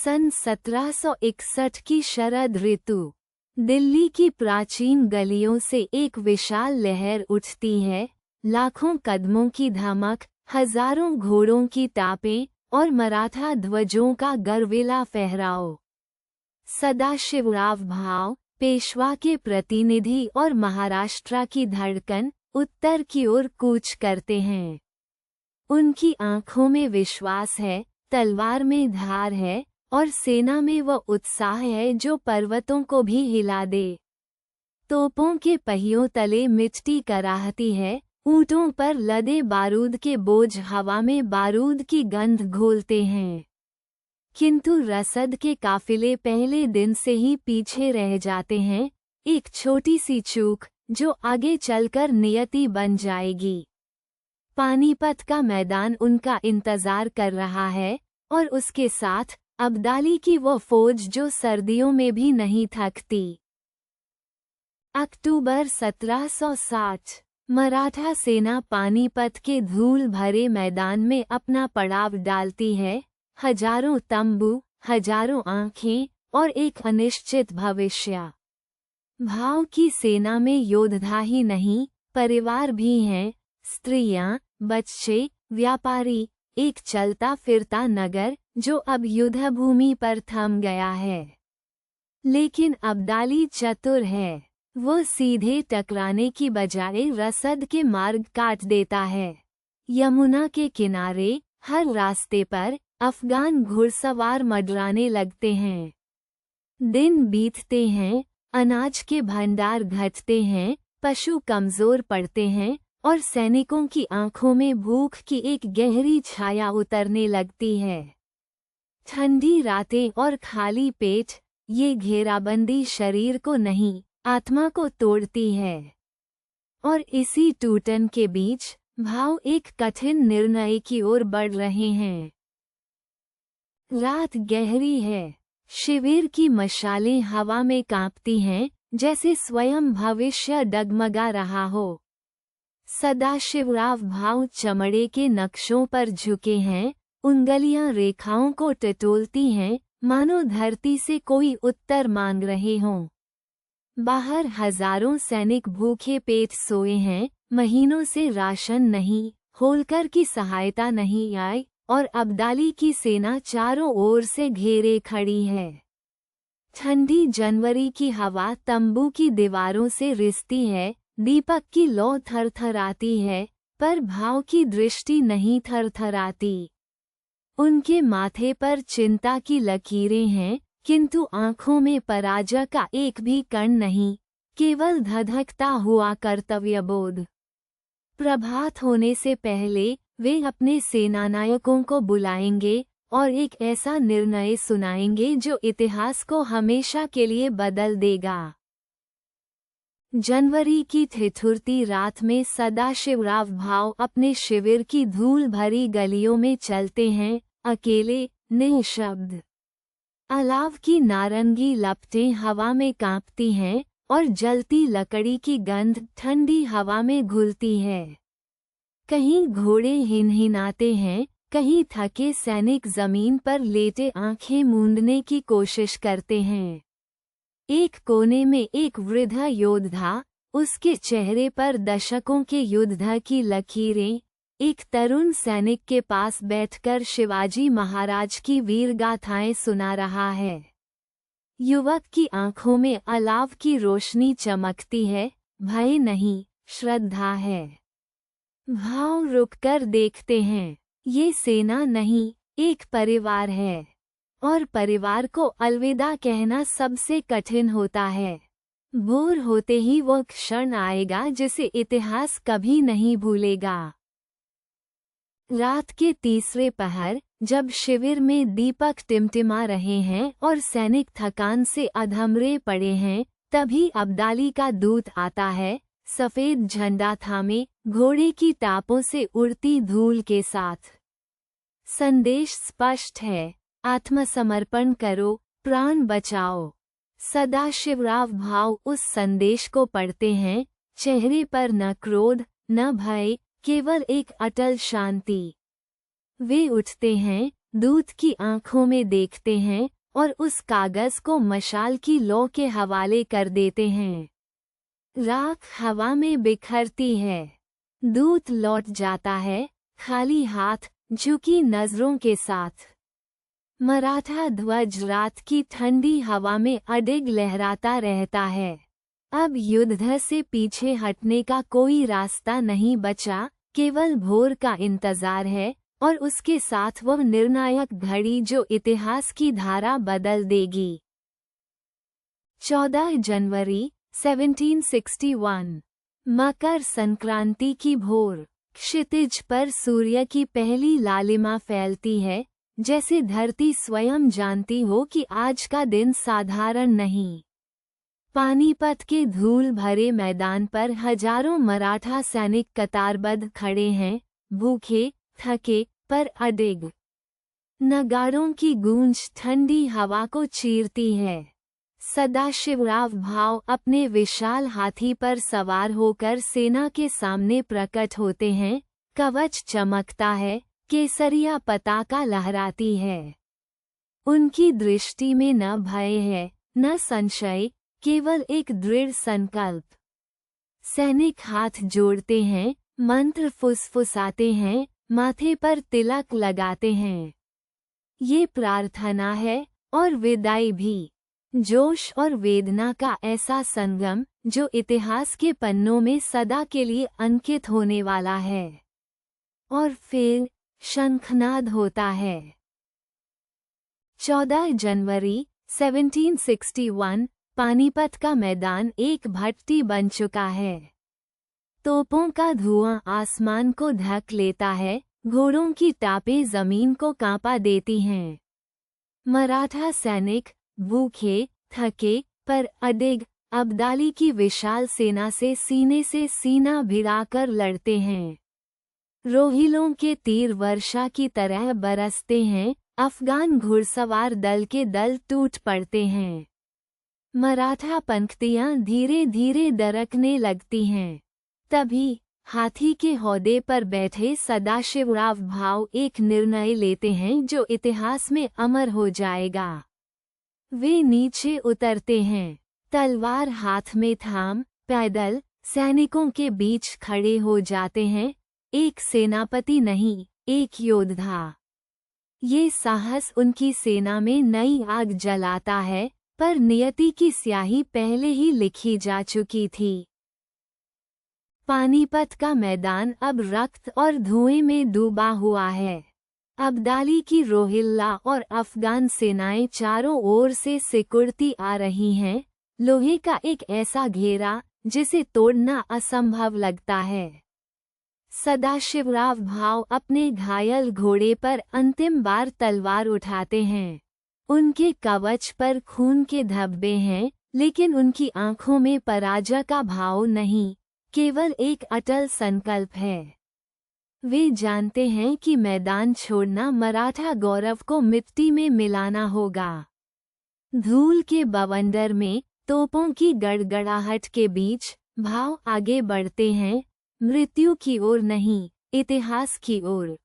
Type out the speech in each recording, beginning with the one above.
सन 1761 की शरद ऋतु। दिल्ली की प्राचीन गलियों से एक विशाल लहर उठती है। लाखों कदमों की धमक, हजारों घोड़ों की टापें और मराठा ध्वजों का गर्विला फहराव। सदाशिवराव भाव, पेशवा के प्रतिनिधि और महाराष्ट्र की धड़कन, उत्तर की ओर कूच करते हैं। उनकी आंखों में विश्वास है, तलवार में धार है और सेना में वो उत्साह है जो पर्वतों को भी हिला दे। तोपों के पहियों तले मिट्टी कराहती है, ऊंटों पर लदे बारूद के बोझ हवा में बारूद की गंध घोलते हैं। किंतु रसद के काफिले पहले दिन से ही पीछे रह जाते हैं, एक छोटी सी चूक जो आगे चलकर नियति बन जाएगी। पानीपत का मैदान उनका इंतजार कर रहा है और उसके साथ अब्दाली की वो फौज जो सर्दियों में भी नहीं थकती। अक्टूबर 1760। मराठा सेना पानीपत के धूल भरे मैदान में अपना पड़ाव डालती है। हजारों तंबू, हजारों आंखें और एक अनिश्चित भविष्य। भाव की सेना में योद्धा ही नहीं, परिवार भी हैं, स्त्रियां, बच्चे, व्यापारी, एक चलता फिरता नगर जो अब युद्धभूमि पर थम गया है। लेकिन अब्दाली चतुर है, वो सीधे टकराने की बजाय रसद के मार्ग काट देता है। यमुना के किनारे हर रास्ते पर अफगान घुड़सवार मंडराने लगते हैं। दिन बीतते हैं, अनाज के भंडार घटते हैं, पशु कमजोर पड़ते हैं और सैनिकों की आंखों में भूख की एक गहरी छाया उतरने लगती है। ठंडी रातें और खाली पेट, ये घेराबंदी शरीर को नहीं, आत्मा को तोड़ती है। और इसी टूटन के बीच भाव एक कठिन निर्णय की ओर बढ़ रहे हैं। रात गहरी है, शिविर की मशालें हवा में कांपती हैं, जैसे स्वयं भविष्य डगमगा रहा हो। सदाशिवराव भाव चमड़े के नक्शों पर झुके हैं, उंगलियां रेखाओं को टटोलती हैं, मानो धरती से कोई उत्तर मांग रहे हों। बाहर हजारों सैनिक भूखे पेट सोए हैं, महीनों से राशन नहीं, होलकर की सहायता नहीं आई और अब्दाली की सेना चारों ओर से घेरे खड़ी है। ठंडी जनवरी की हवा तंबू की दीवारों से रिसती है, दीपक की लौ थरथराती है, पर भाव की दृष्टि नहीं थरथराती। उनके माथे पर चिंता की लकीरें हैं, किंतु आंखों में पराजय का एक भी कण नहीं, केवल धधकता हुआ कर्तव्यबोध। प्रभात होने से पहले वे अपने सेनानायकों को बुलाएंगे और एक ऐसा निर्णय सुनाएंगे जो इतिहास को हमेशा के लिए बदल देगा। जनवरी की ठिठुरती रात में सदाशिवराव भाव अपने शिविर की धूल भरी गलियों में चलते हैं, अकेले, निःशब्द। अलाव की नारंगी लपटें हवा में कांपती हैं और जलती लकड़ी की गंध ठंडी हवा में घुलती है। कहीं घोड़े हिनहिनाते हैं, कहीं थके सैनिक जमीन पर लेटे आंखें मूंदने की कोशिश करते हैं। एक कोने में एक वृद्ध योद्धा, उसके चेहरे पर दशकों के युद्ध की लकीरें, एक तरुण सैनिक के पास बैठकर शिवाजी महाराज की वीरगाथाएं सुना रहा है। युवक की आंखों में अलाव की रोशनी चमकती है, भय नहीं, श्रद्धा है। भाव रुककर देखते हैं, ये सेना नहीं, एक परिवार है। और परिवार को अलविदा कहना सबसे कठिन होता है। भोर होते ही वो क्षण आएगा जिसे इतिहास कभी नहीं भूलेगा। रात के तीसरे पहर, जब शिविर में दीपक टिमटिमा रहे हैं और सैनिक थकान से अधमरे पड़े हैं, तभी अब्दाली का दूत आता है, सफेद झंडा थामे, घोड़े की टापों से उड़ती धूल के साथ। संदेश स्पष्ट है, आत्मसमर्पण करो, प्राण बचाओ। सदाशिवराव भाव उस संदेश को पढ़ते हैं, चेहरे पर न क्रोध, न भय, केवल एक अटल शांति। वे उठते हैं, दूत की आंखों में देखते हैं और उस कागज को मशाल की लौ के हवाले कर देते हैं। राख हवा में बिखरती है। दूत लौट जाता है, खाली हाथ, झुकी नजरों के साथ। मराठा ध्वज रात की ठंडी हवा में अडिग लहराता रहता है। अब युद्ध से पीछे हटने का कोई रास्ता नहीं बचा, केवल भोर का इंतजार है और उसके साथ वह निर्णायक घड़ी जो इतिहास की धारा बदल देगी। 14 जनवरी 1761 मकर संक्रांति की भोर। क्षितिज पर सूर्य की पहली लालिमा फैलती है, जैसे धरती स्वयं जानती हो कि आज का दिन साधारण नहीं। पानीपत के धूल भरे मैदान पर हजारों मराठा सैनिक कतारबद्ध खड़े हैं, भूखे, थके, पर अडिग। नगाड़ों की गूंज ठंडी हवा को चीरती है। सदाशिवराव भाव अपने विशाल हाथी पर सवार होकर सेना के सामने प्रकट होते हैं। कवच चमकता है, केसरिया पताका लहराती है। उनकी दृष्टि में न भय है, न संशय, केवल एक दृढ़ संकल्प। सैनिक हाथ जोड़ते हैं, मंत्र फुसफुसाते हैं, माथे पर तिलक लगाते हैं। ये प्रार्थना है और विदाई भी। जोश और वेदना का ऐसा संगम जो इतिहास के पन्नों में सदा के लिए अंकित होने वाला है। और फिर शंखनाद होता है। 14 जनवरी 1761 पानीपत का मैदान एक भट्टी बन चुका है। तोपों का धुआं आसमान को ढक लेता है, घोड़ों की टापें जमीन को कांपा देती हैं। मराठा सैनिक भूखे, थके, पर अडिग, अब्दाली की विशाल सेना से सीना भिड़ाकर लड़ते हैं। रोहिलों के तीर वर्षा की तरह बरसते हैं, अफगान घुड़सवार दल के दल टूट पड़ते हैं। मराठा पंक्तियां धीरे धीरे दरकने लगती हैं। तभी हाथी के हौदे पर बैठे सदाशिवराव भाव एक निर्णय लेते हैं जो इतिहास में अमर हो जाएगा। वे नीचे उतरते हैं, तलवार हाथ में थाम, पैदल सैनिकों के बीच खड़े हो जाते हैं। एक सेनापति नहीं, एक योद्धा। ये साहस उनकी सेना में नई आग जलाता है, पर नियति की स्याही पहले ही लिखी जा चुकी थी। पानीपत का मैदान अब रक्त और धुएं में डूबा हुआ है। अब्दाली की रोहिल्ला और अफगान सेनाएं चारों ओर से सिकुड़ती आ रही हैं, लोहे का एक ऐसा घेरा जिसे तोड़ना असंभव लगता है। सदाशिवराव भाव अपने घायल घोड़े पर अंतिम बार तलवार उठाते हैं। उनके कवच पर खून के धब्बे हैं, लेकिन उनकी आंखों में पराजय का भाव नहीं, केवल एक अटल संकल्प है। वे जानते हैं कि मैदान छोड़ना मराठा गौरव को मिट्टी में मिलाना होगा। धूल के बवंडर में तोपों की गड़गड़ाहट के बीच भाव आगे बढ़ते हैं, मृत्यु की ओर नहीं, इतिहास की ओर।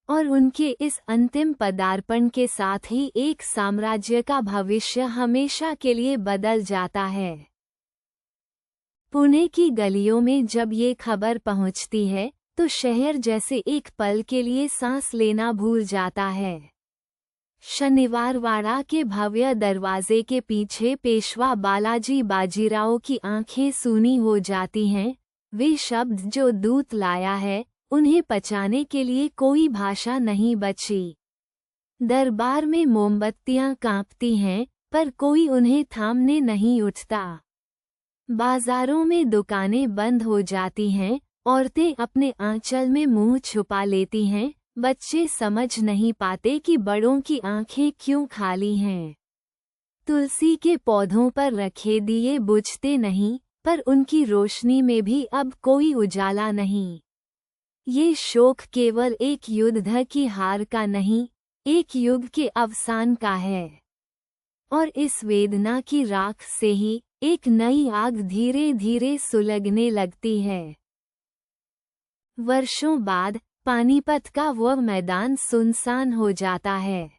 और उनके इस अंतिम पदार्पण के साथ ही एक साम्राज्य का भविष्य हमेशा के लिए बदल जाता है। पुणे की गलियों में जब ये खबर पहुंचती है, तो शहर जैसे एक पल के लिए सांस लेना भूल जाता है। शनिवारवाड़ा के भव्य दरवाजे के पीछे पेशवा बालाजी बाजीराव की आंखें सूनी हो जाती हैं। वे शब्द जो दूत लाया है, उन्हें पचाने के लिए कोई भाषा नहीं बची। दरबार में मोमबत्तियां कांपती हैं, पर कोई उन्हें थामने नहीं उठता। बाजारों में दुकानें बंद हो जाती हैं, औरतें अपने आंचल में मुंह छुपा लेती हैं, बच्चे समझ नहीं पाते कि बड़ों की आंखें क्यों खाली हैं। तुलसी के पौधों पर रखे दिए बुझते नहीं, पर उनकी रोशनी में भी अब कोई उजाला नहीं। ये शोक केवल एक युद्ध की हार का नहीं, एक युग के अवसान का है। और इस वेदना की राख से ही एक नई आग धीरे धीरे सुलगने लगती है। वर्षों बाद पानीपत का वह मैदान सुनसान हो जाता है।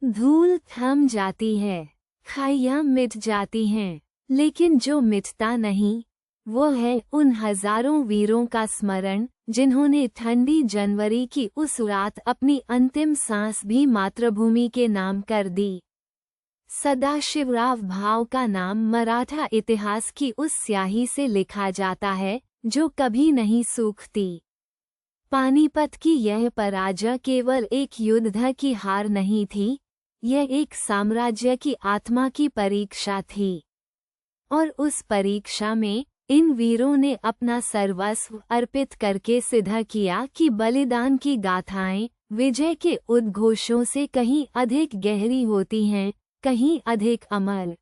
धूल थम जाती है, खाइयां मिट जाती हैं, लेकिन जो मिटता नहीं वो है उन हजारों वीरों का स्मरण जिन्होंने ठंडी जनवरी की उस रात अपनी अंतिम सांस भी मातृभूमि के नाम कर दी। सदाशिवराव भाव का नाम मराठा इतिहास की उस स्याही से लिखा जाता है जो कभी नहीं सूखती। पानीपत की यह पराजय केवल एक युद्ध की हार नहीं थी, यह एक साम्राज्य की आत्मा की परीक्षा थी। और उस परीक्षा में इन वीरों ने अपना सर्वस्व अर्पित करके सिद्ध किया कि बलिदान की गाथाएं विजय के उद्घोषों से कहीं अधिक गहरी होती हैं, कहीं अधिक अमर।